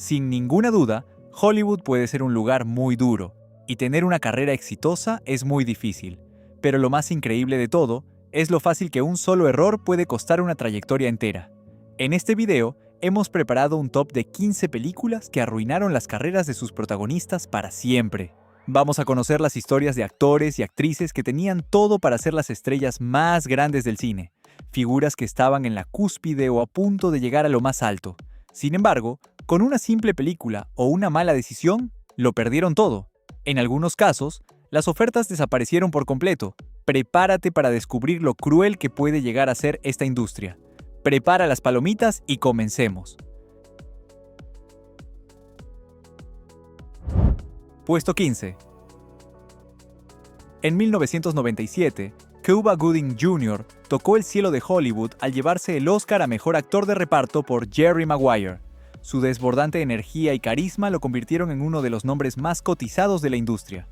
Sin ninguna duda, Hollywood puede ser un lugar muy duro, y tener una carrera exitosa es muy difícil. Pero lo más increíble de todo es lo fácil que un solo error puede costar una trayectoria entera. En este video, hemos preparado un top de 15 películas que arruinaron las carreras de sus protagonistas para siempre. Vamos a conocer las historias de actores y actrices que tenían todo para ser las estrellas más grandes del cine, figuras que estaban en la cúspide o a punto de llegar a lo más alto. Sin embargo, con una simple película o una mala decisión, lo perdieron todo. En algunos casos, las ofertas desaparecieron por completo. Prepárate para descubrir lo cruel que puede llegar a ser esta industria. Prepara las palomitas y comencemos. Puesto 15. En 1997, Cuba Gooding Jr. tocó el cielo de Hollywood al llevarse el Oscar a Mejor Actor de Reparto por Jerry Maguire. Su desbordante energía y carisma lo convirtieron en uno de los nombres más cotizados de la industria.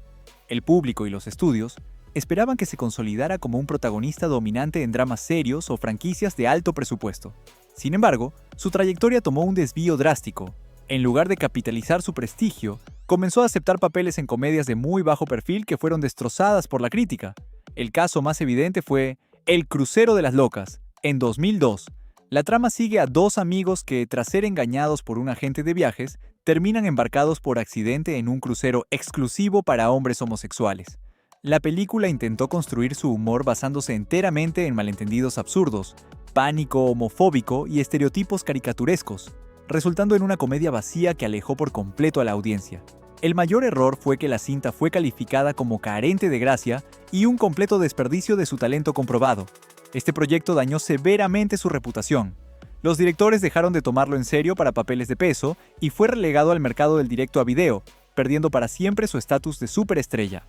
El público y los estudios esperaban que se consolidara como un protagonista dominante en dramas serios o franquicias de alto presupuesto. Sin embargo, su trayectoria tomó un desvío drástico. En lugar de capitalizar su prestigio, comenzó a aceptar papeles en comedias de muy bajo perfil que fueron destrozadas por la crítica. El caso más evidente fue El crucero de las locas, en 2002. La trama sigue a dos amigos que, tras ser engañados por un agente de viajes, terminan embarcados por accidente en un crucero exclusivo para hombres homosexuales. La película intentó construir su humor basándose enteramente en malentendidos absurdos, pánico homofóbico y estereotipos caricaturescos, resultando en una comedia vacía que alejó por completo a la audiencia. El mayor error fue que la cinta fue calificada como carente de gracia y un completo desperdicio de su talento comprobado. Este proyecto dañó severamente su reputación. Los directores dejaron de tomarlo en serio para papeles de peso y fue relegado al mercado del directo a video, perdiendo para siempre su estatus de superestrella.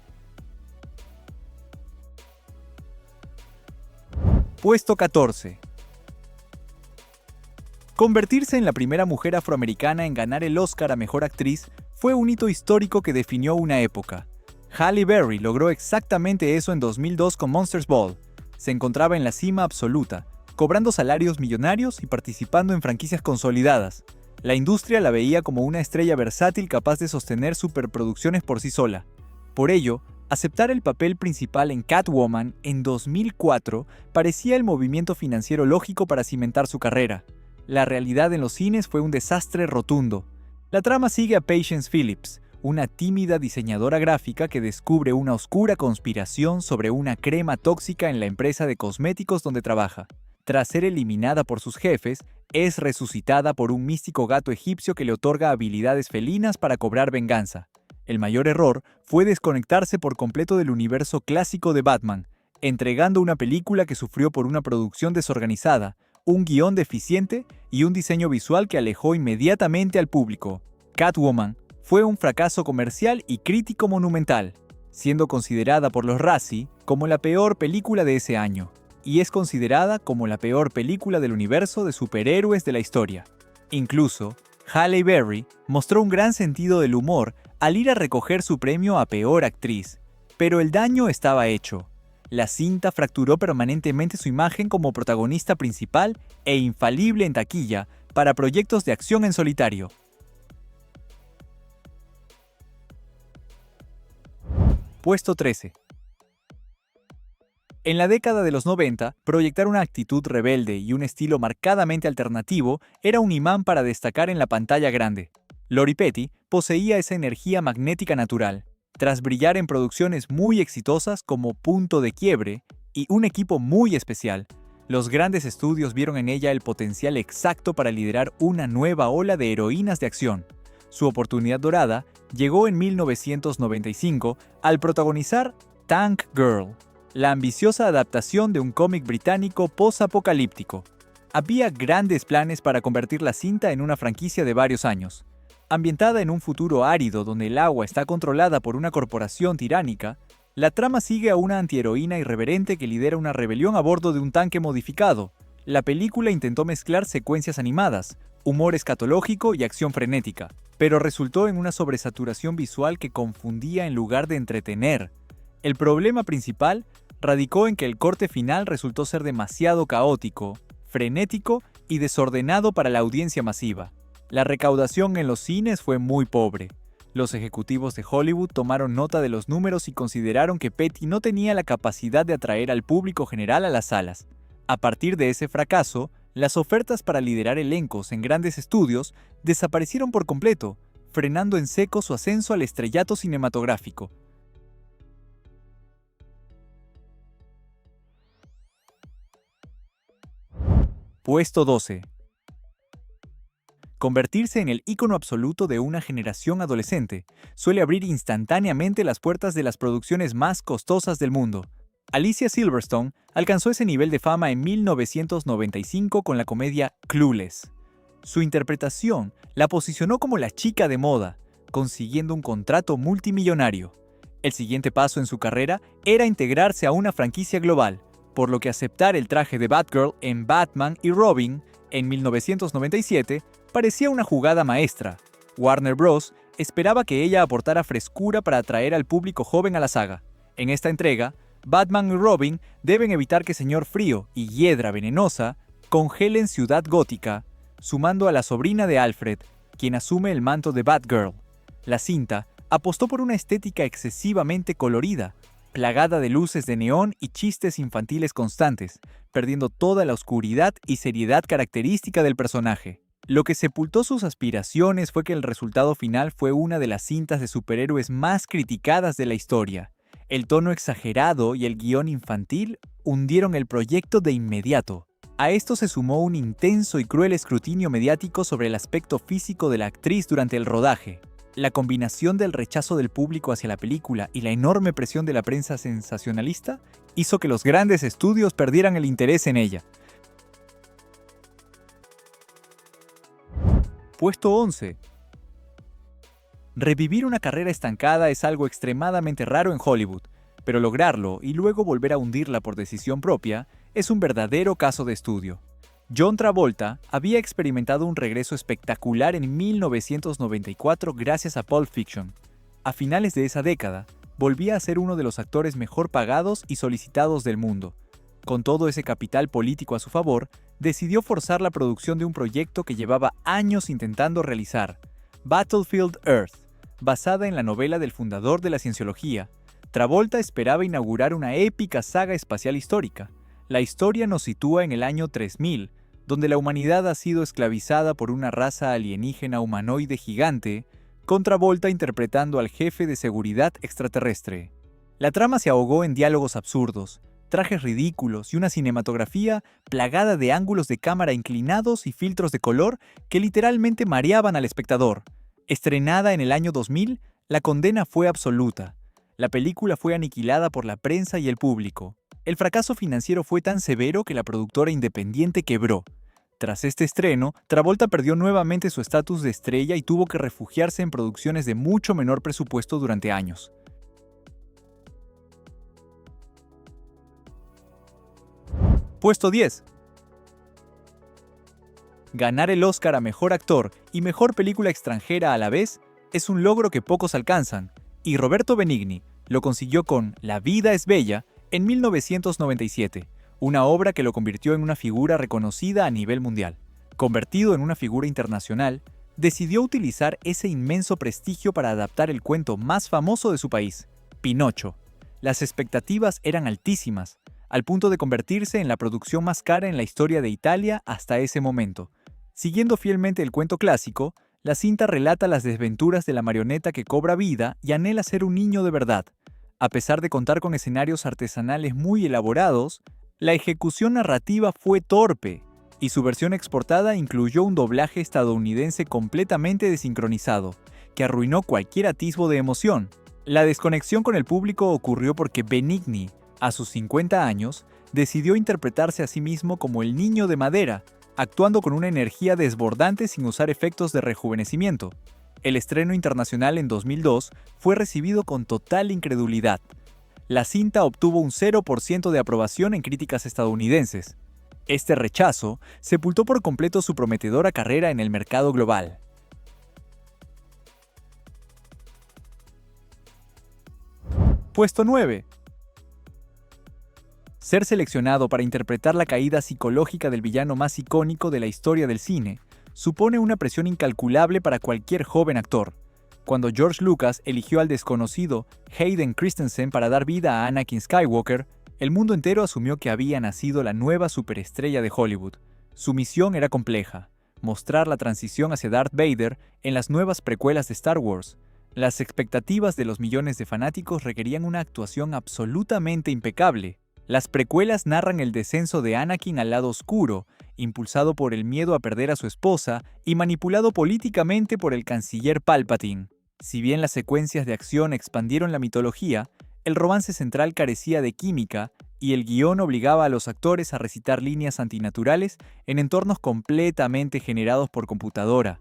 Puesto 14. Convertirse en la primera mujer afroamericana en ganar el Oscar a Mejor Actriz fue un hito histórico que definió una época. Halle Berry logró exactamente eso en 2002 con Monsters Ball. Se encontraba en la cima absoluta, cobrando salarios millonarios y participando en franquicias consolidadas. La industria la veía como una estrella versátil capaz de sostener superproducciones por sí sola. Por ello, aceptar el papel principal en Catwoman en 2004 parecía el movimiento financiero lógico para cimentar su carrera. La realidad en los cines fue un desastre rotundo. La trama sigue a Patience Phillips, una tímida diseñadora gráfica que descubre una oscura conspiración sobre una crema tóxica en la empresa de cosméticos donde trabaja. Tras ser eliminada por sus jefes, es resucitada por un místico gato egipcio que le otorga habilidades felinas para cobrar venganza. El mayor error fue desconectarse por completo del universo clásico de Batman, entregando una película que sufrió por una producción desorganizada, un guión deficiente y un diseño visual que alejó inmediatamente al público. Catwoman fue un fracaso comercial y crítico monumental, siendo considerada por los Razzie como la peor película de ese año, y es considerada como la peor película del universo de superhéroes de la historia. Incluso, Halle Berry mostró un gran sentido del humor al ir a recoger su premio a Peor Actriz, pero el daño estaba hecho. La cinta fracturó permanentemente su imagen como protagonista principal e infalible en taquilla para proyectos de acción en solitario. Puesto 13. En la década de los 90, proyectar una actitud rebelde y un estilo marcadamente alternativo era un imán para destacar en la pantalla grande. Lori Petty poseía esa energía magnética natural. Tras brillar en producciones muy exitosas como Punto de Quiebre y un equipo muy especial, los grandes estudios vieron en ella el potencial exacto para liderar una nueva ola de heroínas de acción. Su oportunidad dorada llegó en 1995 al protagonizar Tank Girl, la ambiciosa adaptación de un cómic británico post-apocalíptico. Había grandes planes para convertir la cinta en una franquicia de varios años. Ambientada en un futuro árido donde el agua está controlada por una corporación tiránica, la trama sigue a una antiheroína irreverente que lidera una rebelión a bordo de un tanque modificado. La película intentó mezclar secuencias animadas, humor escatológico y acción frenética, pero resultó en una sobresaturación visual que confundía en lugar de entretener. El problema principal radicó en que el corte final resultó ser demasiado caótico, frenético y desordenado para la audiencia masiva. La recaudación en los cines fue muy pobre. Los ejecutivos de Hollywood tomaron nota de los números y consideraron que Petty no tenía la capacidad de atraer al público general a las salas. A partir de ese fracaso, las ofertas para liderar elencos en grandes estudios desaparecieron por completo, frenando en seco su ascenso al estrellato cinematográfico. Puesto 12. Convertirse en el ícono absoluto de una generación adolescente suele abrir instantáneamente las puertas de las producciones más costosas del mundo. Alicia Silverstone alcanzó ese nivel de fama en 1995 con la comedia Clueless. Su interpretación la posicionó como la chica de moda, consiguiendo un contrato multimillonario. El siguiente paso en su carrera era integrarse a una franquicia global, por lo que aceptar el traje de Batgirl en Batman y Robin en 1997 parecía una jugada maestra. Warner Bros. Esperaba que ella aportara frescura para atraer al público joven a la saga. En esta entrega, Batman y Robin deben evitar que Señor Frío y Hiedra Venenosa congelen Ciudad Gótica, sumando a la sobrina de Alfred, quien asume el manto de Batgirl. La cinta apostó por una estética excesivamente colorida, plagada de luces de neón y chistes infantiles constantes, perdiendo toda la oscuridad y seriedad característica del personaje. Lo que sepultó sus aspiraciones fue que el resultado final fue una de las cintas de superhéroes más criticadas de la historia. El tono exagerado y el guión infantil hundieron el proyecto de inmediato. A esto se sumó un intenso y cruel escrutinio mediático sobre el aspecto físico de la actriz durante el rodaje. La combinación del rechazo del público hacia la película y la enorme presión de la prensa sensacionalista hizo que los grandes estudios perdieran el interés en ella. Puesto 11. Revivir una carrera estancada es algo extremadamente raro en Hollywood, pero lograrlo y luego volver a hundirla por decisión propia es un verdadero caso de estudio. John Travolta había experimentado un regreso espectacular en 1994 gracias a Pulp Fiction. A finales de esa década, volvía a ser uno de los actores mejor pagados y solicitados del mundo. Con todo ese capital político a su favor, decidió forzar la producción de un proyecto que llevaba años intentando realizar, Battlefield Earth, basada en la novela del fundador de la cienciología. Travolta esperaba inaugurar una épica saga espacial histórica. La historia nos sitúa en el año 3000, donde la humanidad ha sido esclavizada por una raza alienígena humanoide gigante, con Travolta interpretando al jefe de seguridad extraterrestre. La trama se ahogó en diálogos absurdos, trajes ridículos y una cinematografía plagada de ángulos de cámara inclinados y filtros de color que literalmente mareaban al espectador. Estrenada en el año 2000, la condena fue absoluta. La película fue aniquilada por la prensa y el público. El fracaso financiero fue tan severo que la productora independiente quebró. Tras este estreno, Travolta perdió nuevamente su estatus de estrella y tuvo que refugiarse en producciones de mucho menor presupuesto durante años. Puesto 10. Ganar el Oscar a Mejor Actor y Mejor Película Extranjera a la vez es un logro que pocos alcanzan, y Roberto Benigni lo consiguió con La vida es bella en 1997, una obra que lo convirtió en una figura reconocida a nivel mundial. Convertido en una figura internacional, decidió utilizar ese inmenso prestigio para adaptar el cuento más famoso de su país, Pinocho. Las expectativas eran altísimas, al punto de convertirse en la producción más cara en la historia de Italia hasta ese momento. Siguiendo fielmente el cuento clásico, la cinta relata las desventuras de la marioneta que cobra vida y anhela ser un niño de verdad. A pesar de contar con escenarios artesanales muy elaborados, la ejecución narrativa fue torpe, y su versión exportada incluyó un doblaje estadounidense completamente desincronizado, que arruinó cualquier atisbo de emoción. La desconexión con el público ocurrió porque Benigni, a sus 50 años, decidió interpretarse a sí mismo como el niño de madera, actuando con una energía desbordante sin usar efectos de rejuvenecimiento. El estreno internacional en 2002 fue recibido con total incredulidad. La cinta obtuvo un 0% de aprobación en críticas estadounidenses. Este rechazo sepultó por completo su prometedora carrera en el mercado global. Puesto 9. Ser seleccionado para interpretar la caída psicológica del villano más icónico de la historia del cine supone una presión incalculable para cualquier joven actor. Cuando George Lucas eligió al desconocido Hayden Christensen para dar vida a Anakin Skywalker, el mundo entero asumió que había nacido la nueva superestrella de Hollywood. Su misión era compleja: mostrar la transición hacia Darth Vader en las nuevas precuelas de Star Wars. Las expectativas de los millones de fanáticos requerían una actuación absolutamente impecable. Las precuelas narran el descenso de Anakin al lado oscuro, impulsado por el miedo a perder a su esposa y manipulado políticamente por el canciller Palpatine. Si bien las secuencias de acción expandieron la mitología, el romance central carecía de química y el guión obligaba a los actores a recitar líneas antinaturales en entornos completamente generados por computadora.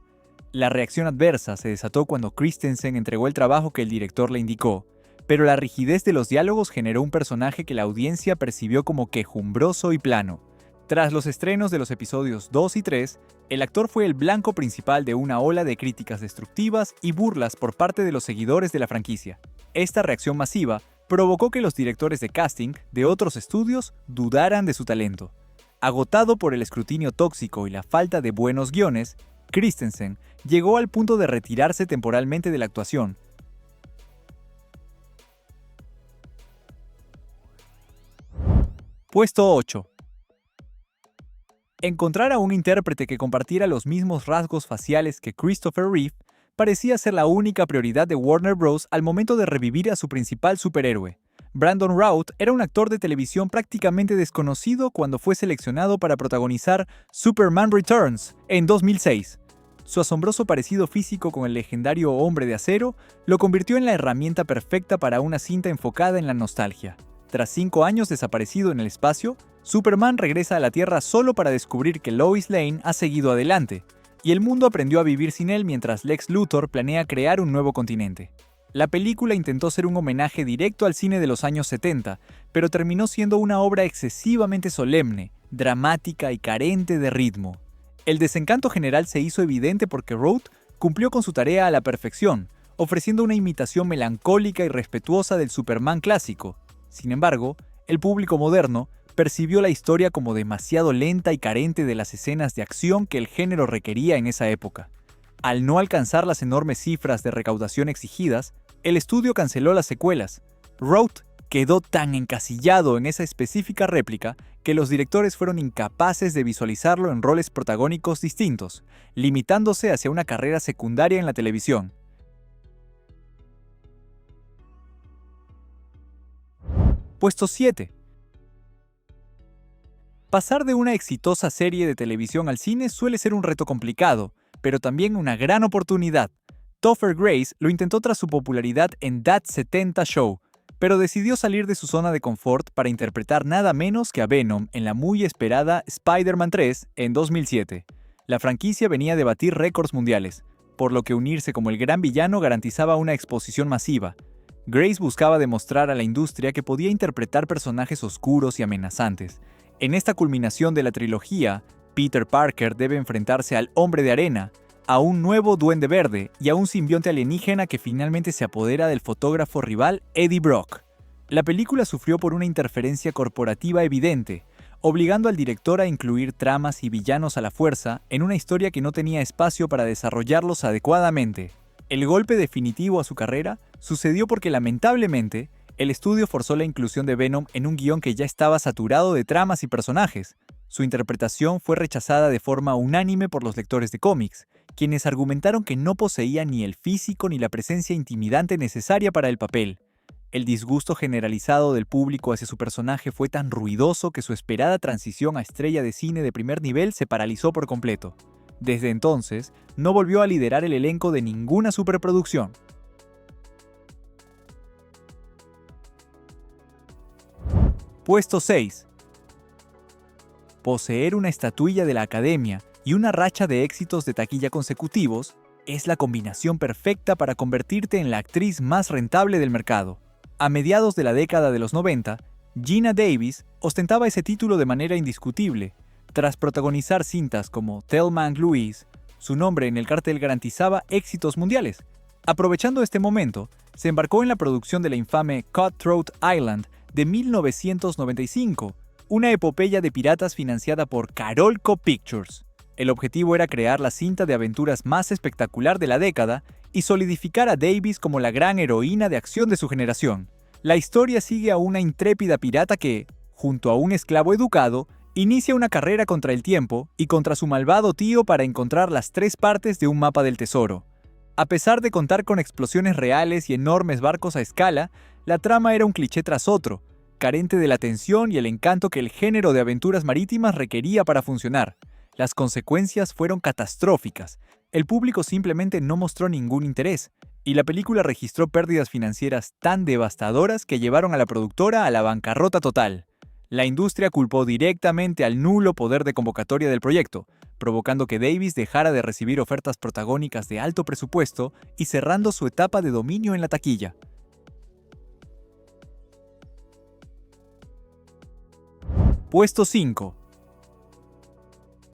La reacción adversa se desató cuando Christensen entregó el trabajo que el director le indicó, pero la rigidez de los diálogos generó un personaje que la audiencia percibió como quejumbroso y plano. Tras los estrenos de los episodios 2 y 3, el actor fue el blanco principal de una ola de críticas destructivas y burlas por parte de los seguidores de la franquicia. Esta reacción masiva provocó que los directores de casting de otros estudios dudaran de su talento. Agotado por el escrutinio tóxico y la falta de buenos guiones, Christensen llegó al punto de retirarse temporalmente de la actuación. Puesto 8. Encontrar a un intérprete que compartiera los mismos rasgos faciales que Christopher Reeve parecía ser la única prioridad de Warner Bros. Al momento de revivir a su principal superhéroe. Brandon Routh era un actor de televisión prácticamente desconocido cuando fue seleccionado para protagonizar Superman Returns en 2006. Su asombroso parecido físico con el legendario Hombre de Acero lo convirtió en la herramienta perfecta para una cinta enfocada en la nostalgia. Tras 5 años desaparecido en el espacio, Superman regresa a la Tierra solo para descubrir que Lois Lane ha seguido adelante, y el mundo aprendió a vivir sin él mientras Lex Luthor planea crear un nuevo continente. La película intentó ser un homenaje directo al cine de los años 70, pero terminó siendo una obra excesivamente solemne, dramática y carente de ritmo. El desencanto general se hizo evidente porque Routh cumplió con su tarea a la perfección, ofreciendo una imitación melancólica y respetuosa del Superman clásico. Sin embargo, el público moderno percibió la historia como demasiado lenta y carente de las escenas de acción que el género requería en esa época. Al no alcanzar las enormes cifras de recaudación exigidas, el estudio canceló las secuelas. Routh quedó tan encasillado en esa específica réplica que los directores fueron incapaces de visualizarlo en roles protagónicos distintos, limitándose hacia una carrera secundaria en la televisión. Puesto 7. Pasar de una exitosa serie de televisión al cine suele ser un reto complicado, pero también una gran oportunidad. Topher Grace lo intentó tras su popularidad en That 70 Show, pero decidió salir de su zona de confort para interpretar nada menos que a Venom en la muy esperada Spider-Man 3 en 2007. La franquicia venía de batir récords mundiales, por lo que unirse como el gran villano garantizaba una exposición masiva. Grace buscaba demostrar a la industria que podía interpretar personajes oscuros y amenazantes. En esta culminación de la trilogía, Peter Parker debe enfrentarse al Hombre de Arena, a un nuevo Duende Verde y a un simbionte alienígena que finalmente se apodera del fotógrafo rival Eddie Brock. La película sufrió por una interferencia corporativa evidente, obligando al director a incluir tramas y villanos a la fuerza en una historia que no tenía espacio para desarrollarlos adecuadamente. El golpe definitivo a su carrera sucedió porque lamentablemente el estudio forzó la inclusión de Venom en un guión que ya estaba saturado de tramas y personajes. Su interpretación fue rechazada de forma unánime por los lectores de cómics, quienes argumentaron que no poseía ni el físico ni la presencia intimidante necesaria para el papel. El disgusto generalizado del público hacia su personaje fue tan ruidoso que su esperada transición a estrella de cine de primer nivel se paralizó por completo. Desde entonces, no volvió a liderar el elenco de ninguna superproducción. Puesto 6. Poseer una estatuilla de la Academia y una racha de éxitos de taquilla consecutivos es la combinación perfecta para convertirte en la actriz más rentable del mercado. A mediados de la década de los 90, Geena Davis ostentaba ese título de manera indiscutible. Tras protagonizar cintas como Thelma and Louise, su nombre en el cartel garantizaba éxitos mundiales. Aprovechando este momento, se embarcó en la producción de la infame Cutthroat Island de 1995, una epopeya de piratas financiada por Carolco Pictures. El objetivo era crear la cinta de aventuras más espectacular de la década y solidificar a Davis como la gran heroína de acción de su generación. La historia sigue a una intrépida pirata que, junto a un esclavo educado, inicia una carrera contra el tiempo y contra su malvado tío para encontrar las 3 partes de un mapa del tesoro. A pesar de contar con explosiones reales y enormes barcos a escala, la trama era un cliché tras otro, carente de la tensión y el encanto que el género de aventuras marítimas requería para funcionar. Las consecuencias fueron catastróficas. El público simplemente no mostró ningún interés, y la película registró pérdidas financieras tan devastadoras que llevaron a la productora a la bancarrota total. La industria culpó directamente al nulo poder de convocatoria del proyecto, provocando que Davis dejara de recibir ofertas protagónicas de alto presupuesto y cerrando su etapa de dominio en la taquilla. Puesto 5.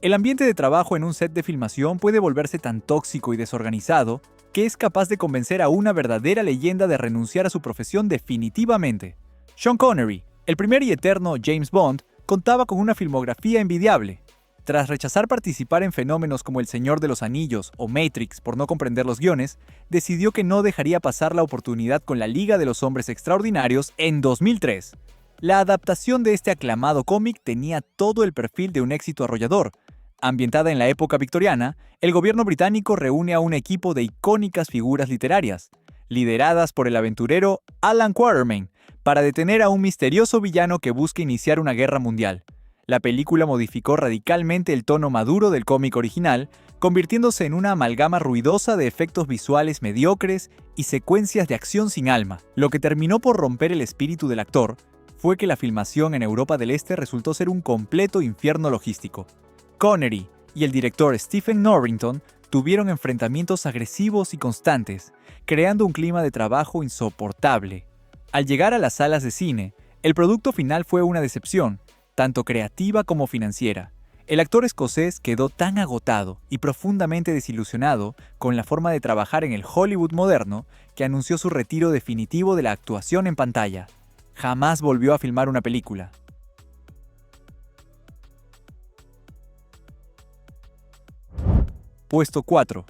El ambiente de trabajo en un set de filmación puede volverse tan tóxico y desorganizado que es capaz de convencer a una verdadera leyenda de renunciar a su profesión definitivamente. Sean Connery, el primer y eterno James Bond, contaba con una filmografía envidiable. Tras rechazar participar en fenómenos como El Señor de los Anillos o Matrix por no comprender los guiones, decidió que no dejaría pasar la oportunidad con la Liga de los Hombres Extraordinarios en 2003. La adaptación de este aclamado cómic tenía todo el perfil de un éxito arrollador. Ambientada en la época victoriana, el gobierno británico reúne a un equipo de icónicas figuras literarias, lideradas por el aventurero Alan Quatermain, para detener a un misterioso villano que busca iniciar una guerra mundial. La película modificó radicalmente el tono maduro del cómic original, convirtiéndose en una amalgama ruidosa de efectos visuales mediocres y secuencias de acción sin alma. Lo que terminó por romper el espíritu del actor fue que la filmación en Europa del Este resultó ser un completo infierno logístico. Connery y el director Stephen Norrington tuvieron enfrentamientos agresivos y constantes, creando un clima de trabajo insoportable. Al llegar a las salas de cine, el producto final fue una decepción, tanto creativa como financiera. El actor escocés quedó tan agotado y profundamente desilusionado con la forma de trabajar en el Hollywood moderno que anunció su retiro definitivo de la actuación en pantalla. Jamás volvió a filmar una película. Puesto 4.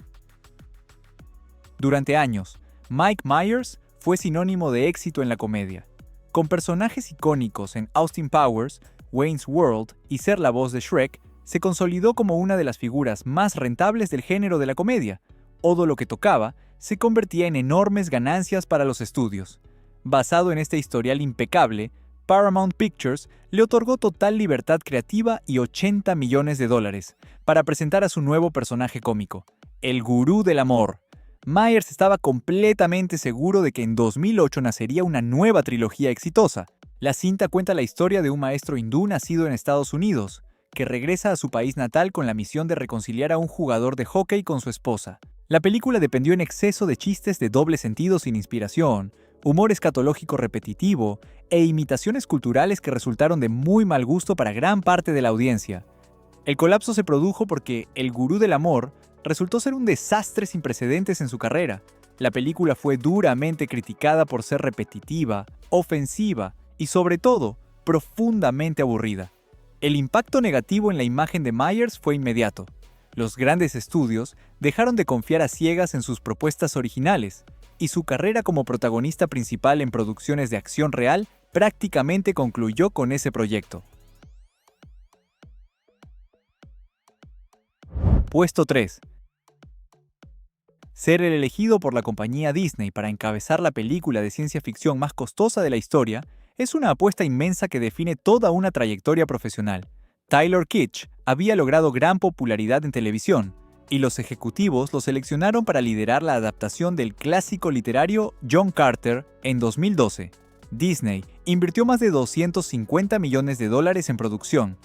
Durante años, Mike Myers fue sinónimo de éxito en la comedia. Con personajes icónicos en Austin Powers, Wayne's World y ser la voz de Shrek, se consolidó como una de las figuras más rentables del género de la comedia. Todo lo que tocaba se convertía en enormes ganancias para los estudios. Basado en este historial impecable, Paramount Pictures le otorgó total libertad creativa y $80 millones para presentar a su nuevo personaje cómico, el Gurú del Amor. Myers estaba completamente seguro de que en 2008 nacería una nueva trilogía exitosa. La cinta cuenta la historia de un maestro hindú nacido en Estados Unidos, que regresa a su país natal con la misión de reconciliar a un jugador de hockey con su esposa. La película dependió en exceso de chistes de doble sentido sin inspiración, humor escatológico repetitivo e imitaciones culturales que resultaron de muy mal gusto para gran parte de la audiencia. El colapso se produjo porque El Gurú del Amor resultó ser un desastre sin precedentes en su carrera. La película fue duramente criticada por ser repetitiva, ofensiva y, sobre todo, profundamente aburrida. El impacto negativo en la imagen de Myers fue inmediato. Los grandes estudios dejaron de confiar a ciegas en sus propuestas originales, y su carrera como protagonista principal en producciones de acción real prácticamente concluyó con ese proyecto. Puesto 3. Ser el elegido por la compañía Disney para encabezar la película de ciencia ficción más costosa de la historia es una apuesta inmensa que define toda una trayectoria profesional. Tyler Kitsch había logrado gran popularidad en televisión, y los ejecutivos lo seleccionaron para liderar la adaptación del clásico literario John Carter en 2012. Disney invirtió más de $250 millones en producción.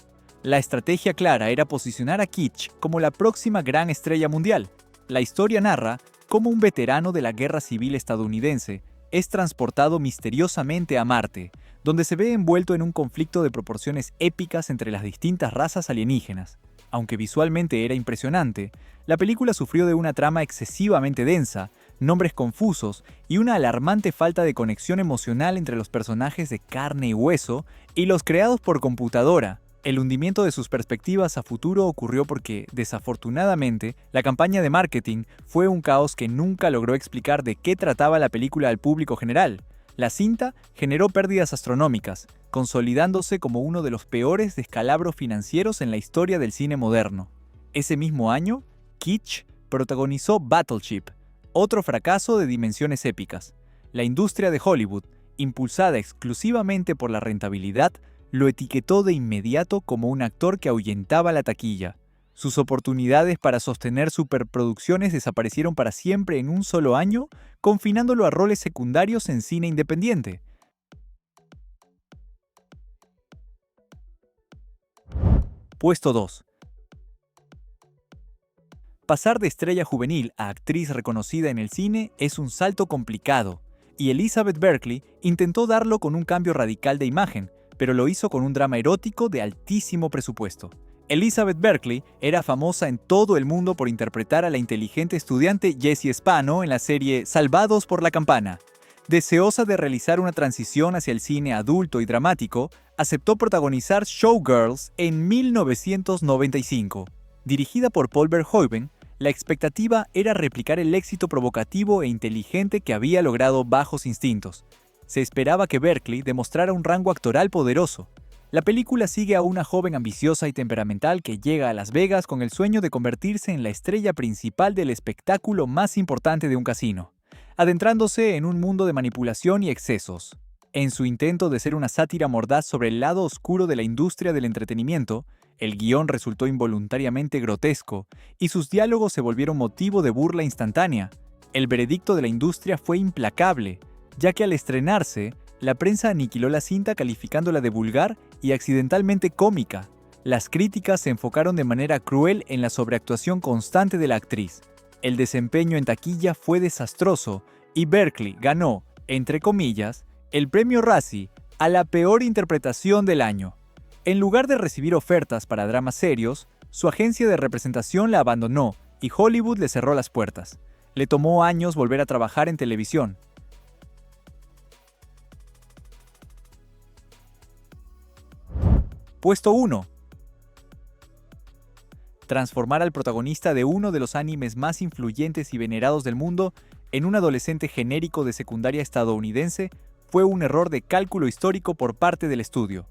La estrategia clara era posicionar a Kitsch como la próxima gran estrella mundial. La historia narra cómo un veterano de la Guerra Civil estadounidense es transportado misteriosamente a Marte, donde se ve envuelto en un conflicto de proporciones épicas entre las distintas razas alienígenas. Aunque visualmente era impresionante, la película sufrió de una trama excesivamente densa, nombres confusos y una alarmante falta de conexión emocional entre los personajes de carne y hueso y los creados por computadora. El hundimiento de sus perspectivas a futuro ocurrió porque, desafortunadamente, la campaña de marketing fue un caos que nunca logró explicar de qué trataba la película al público general. La cinta generó pérdidas astronómicas, consolidándose como uno de los peores descalabros financieros en la historia del cine moderno. Ese mismo año, Kitsch protagonizó Battleship, otro fracaso de dimensiones épicas. La industria de Hollywood, impulsada exclusivamente por la rentabilidad, lo etiquetó de inmediato como un actor que ahuyentaba la taquilla. Sus oportunidades para sostener superproducciones desaparecieron para siempre en un solo año, confinándolo a roles secundarios en cine independiente. Puesto 2. Pasar de estrella juvenil a actriz reconocida en el cine es un salto complicado, y Elizabeth Berkley intentó darlo con un cambio radical de imagen, pero lo hizo con un drama erótico de altísimo presupuesto. Elizabeth Berkley era famosa en todo el mundo por interpretar a la inteligente estudiante Jessie Spano en la serie Salvados por la Campana. Deseosa de realizar una transición hacia el cine adulto y dramático, aceptó protagonizar Showgirls en 1995. Dirigida por Paul Verhoeven, la expectativa era replicar el éxito provocativo e inteligente que había logrado Bajos Instintos. Se esperaba que Berkley demostrara un rango actoral poderoso. La película sigue a una joven ambiciosa y temperamental que llega a Las Vegas con el sueño de convertirse en la estrella principal del espectáculo más importante de un casino, adentrándose en un mundo de manipulación y excesos. En su intento de ser una sátira mordaz sobre el lado oscuro de la industria del entretenimiento, el guión resultó involuntariamente grotesco y sus diálogos se volvieron motivo de burla instantánea. El veredicto de la industria fue implacable, ya que al estrenarse, la prensa aniquiló la cinta calificándola de vulgar y accidentalmente cómica. Las críticas se enfocaron de manera cruel en la sobreactuación constante de la actriz. El desempeño en taquilla fue desastroso y Berkley ganó, entre comillas, el premio Razzie a la peor interpretación del año. En lugar de recibir ofertas para dramas serios, su agencia de representación la abandonó y Hollywood le cerró las puertas. Le tomó años volver a trabajar en televisión. Puesto 1. Transformar al protagonista de uno de los animes más influyentes y venerados del mundo en un adolescente genérico de secundaria estadounidense fue un error de cálculo histórico por parte del estudio.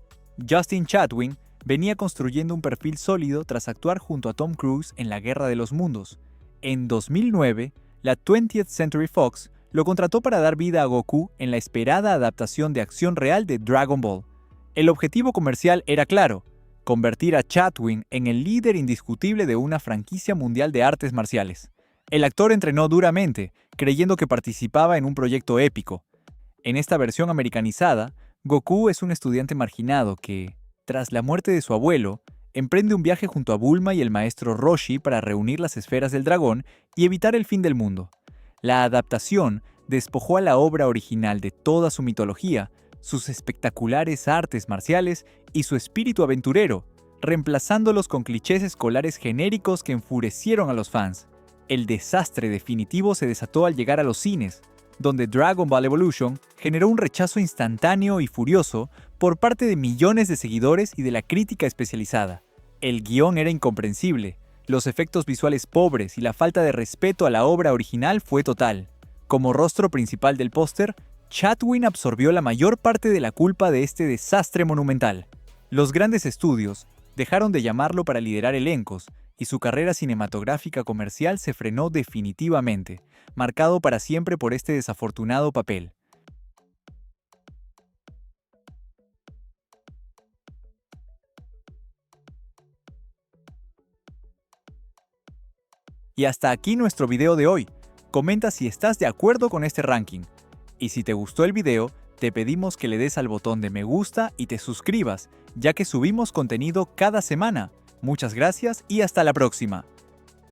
Justin Chatwin venía construyendo un perfil sólido tras actuar junto a Tom Cruise en La Guerra de los Mundos. En 2009, la 20th Century Fox lo contrató para dar vida a Goku en la esperada adaptación de acción real de Dragon Ball. El objetivo comercial era claro: convertir a Chatwin en el líder indiscutible de una franquicia mundial de artes marciales. El actor entrenó duramente, creyendo que participaba en un proyecto épico. En esta versión americanizada, Goku es un estudiante marginado que, tras la muerte de su abuelo, emprende un viaje junto a Bulma y el maestro Roshi para reunir las esferas del dragón y evitar el fin del mundo. La adaptación despojó a la obra original de toda su mitología, sus espectaculares artes marciales y su espíritu aventurero, reemplazándolos con clichés escolares genéricos que enfurecieron a los fans. El desastre definitivo se desató al llegar a los cines, donde Dragon Ball Evolution generó un rechazo instantáneo y furioso por parte de millones de seguidores y de la crítica especializada. El guión era incomprensible, los efectos visuales pobres y la falta de respeto a la obra original fue total. Como rostro principal del póster, Chatwin absorbió la mayor parte de la culpa de este desastre monumental. Los grandes estudios dejaron de llamarlo para liderar elencos y su carrera cinematográfica comercial se frenó definitivamente, marcado para siempre por este desafortunado papel. Y hasta aquí nuestro video de hoy. Comenta si estás de acuerdo con este ranking. Y si te gustó el video, te pedimos que le des al botón de me gusta y te suscribas, ya que subimos contenido cada semana. Muchas gracias y hasta la próxima.